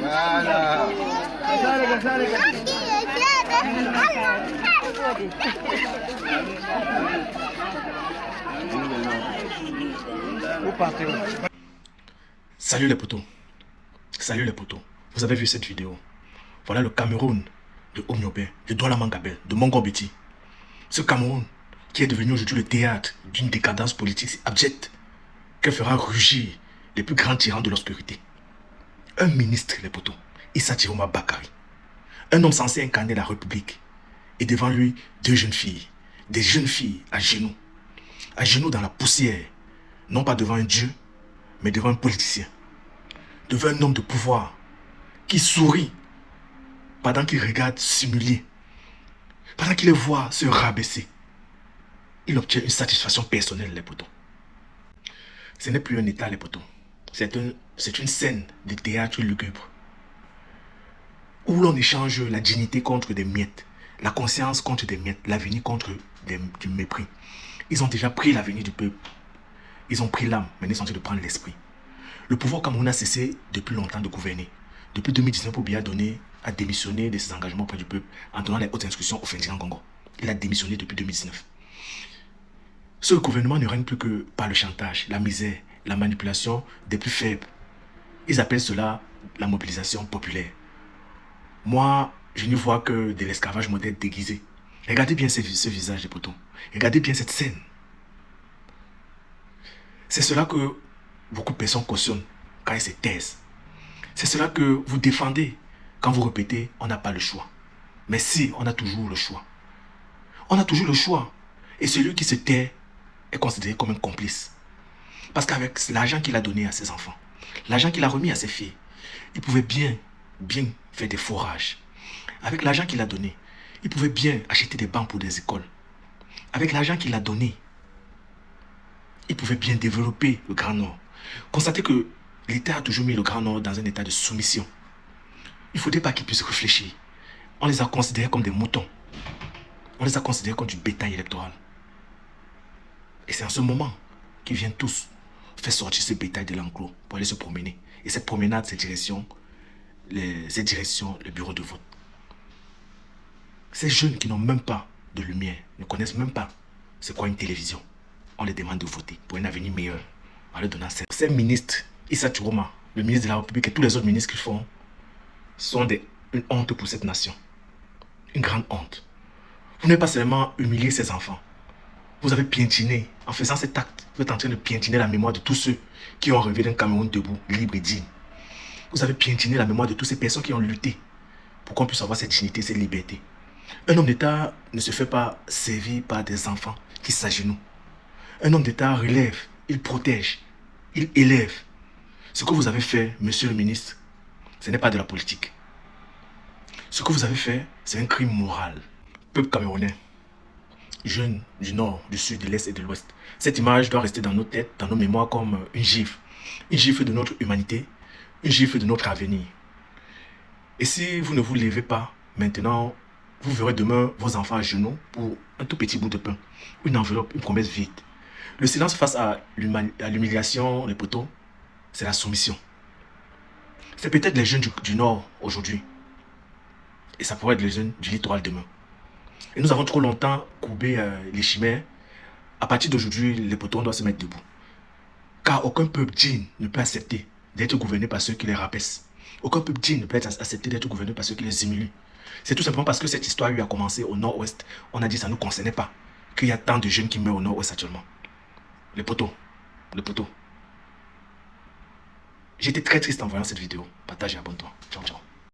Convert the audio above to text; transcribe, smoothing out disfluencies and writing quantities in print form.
Voilà. Salut les potos. Salut les potos. Vous avez vu cette vidéo? Voilà le Cameroun de Omniobé, de Douala Mangabel, de Mongobeti. Ce Cameroun qui est devenu aujourd'hui le théâtre d'une décadence politique si abjecte qu'elle fera rugir les plus grands tyrans de l'obscurité. Un ministre, les potos, Issa Chiroma Bakari. Un homme censé incarner la République. Et devant lui, deux jeunes filles. Des jeunes filles à genoux dans la poussière. Non pas devant un dieu, mais devant un politicien. Devant un homme de pouvoir qui sourit pendant qu'il regarde s'humilier. Pendant qu'il les voit se rabaisser. Il obtient une satisfaction personnelle, les potos. Ce n'est plus un état, les potos. C'est une scène de théâtre lugubre. Où l'on échange la dignité contre des miettes. La conscience contre des miettes. L'avenir contre du mépris. Ils ont déjà pris l'avenir du peuple. Ils ont pris l'âme, mais ils sont en train de prendre l'esprit. Le pouvoir Cameroun a cessé depuis longtemps de gouverner. Depuis 2019, Biya a démissionné de ses engagements auprès du peuple en donnant les hautes instructions au Fendinand Congo. Il a démissionné depuis 2019. Ce gouvernement ne règne plus que par le chantage, la misère, la manipulation des plus faibles. Ils appellent cela la mobilisation populaire. Moi, je ne vois que de l'esclavage moderne déguisé. Regardez bien ce visage des potos. Regardez bien cette scène. C'est cela que beaucoup de personnes cautionnent quand ils se taisent. C'est cela que vous défendez quand vous répétez « on n'a pas le choix ». Mais si, on a toujours le choix. On a toujours le choix. Et celui qui se tait est considéré comme un complice. Parce qu'avec l'argent qu'il a donné à ses enfants, l'argent qu'il a remis à ses filles, il pouvait bien faire des forages. Avec l'argent qu'il a donné, il pouvait bien acheter des bancs pour des écoles. Avec l'argent qu'il a donné, il pouvait bien développer le Grand Nord. Constatez que l'État a toujours mis le Grand Nord dans un état de soumission. Il ne faudrait pas qu'ils puissent réfléchir. On les a considérés comme des moutons. On les a considérés comme du bétail électoral. Et c'est en ce moment qu'ils viennent tous faire sortir ce bétail de l'enclos pour aller se promener. Et cette promenade, cette direction, le bureau de vote. Ces jeunes qui n'ont même pas de lumière, ne connaissent même pas c'est quoi une télévision. On les demande de voter pour un avenir meilleur. En leur donnant ces ministres, Issa Chiroma, le ministre de la République et tous les autres ministres qu'ils font, sont une honte pour cette nation. Une grande honte. Vous n'avez pas seulement humilié ces enfants. Vous avez piétiné, en faisant cet acte, vous êtes en train de piétiner la mémoire de tous ceux qui ont rêvé d'un Cameroun debout, libre et digne. Vous avez piétiné la mémoire de toutes ces personnes qui ont lutté pour qu'on puisse avoir cette dignité, cette liberté. Un homme d'État ne se fait pas servir par des enfants qui s'agenouillent. Un homme d'État relève, il protège, il élève. Ce que vous avez fait, monsieur le ministre, ce n'est pas de la politique. Ce que vous avez fait, c'est un crime moral. Peuple camerounais, jeunes du nord, du sud, de l'est et de l'ouest, cette image doit rester dans nos têtes, dans nos mémoires comme une gifle. Une gifle de notre humanité, une gifle de notre avenir. Et si vous ne vous levez pas maintenant, vous verrez demain vos enfants à genoux pour un tout petit bout de pain, une enveloppe, une promesse vide. Le silence face à l'humiliation, les poteaux, c'est la soumission. C'est peut-être les jeunes du Nord aujourd'hui. Et ça pourrait être les jeunes du littoral demain. Et nous avons trop longtemps courbé les chimères. À partir d'aujourd'hui, les poteaux, on doit se mettre debout. Car aucun peuple digne ne peut accepter d'être gouverné par ceux qui les rabaissent. Aucun peuple digne ne peut accepter d'être gouverné par ceux qui les humilient. C'est tout simplement parce que cette histoire lui a commencé au nord-ouest. On a dit que ça ne nous concernait pas. Qu'il y a tant de jeunes qui meurent au nord-ouest actuellement. Les poteaux. J'étais très triste en voyant cette vidéo. Partage et abonne-toi. Ciao, ciao.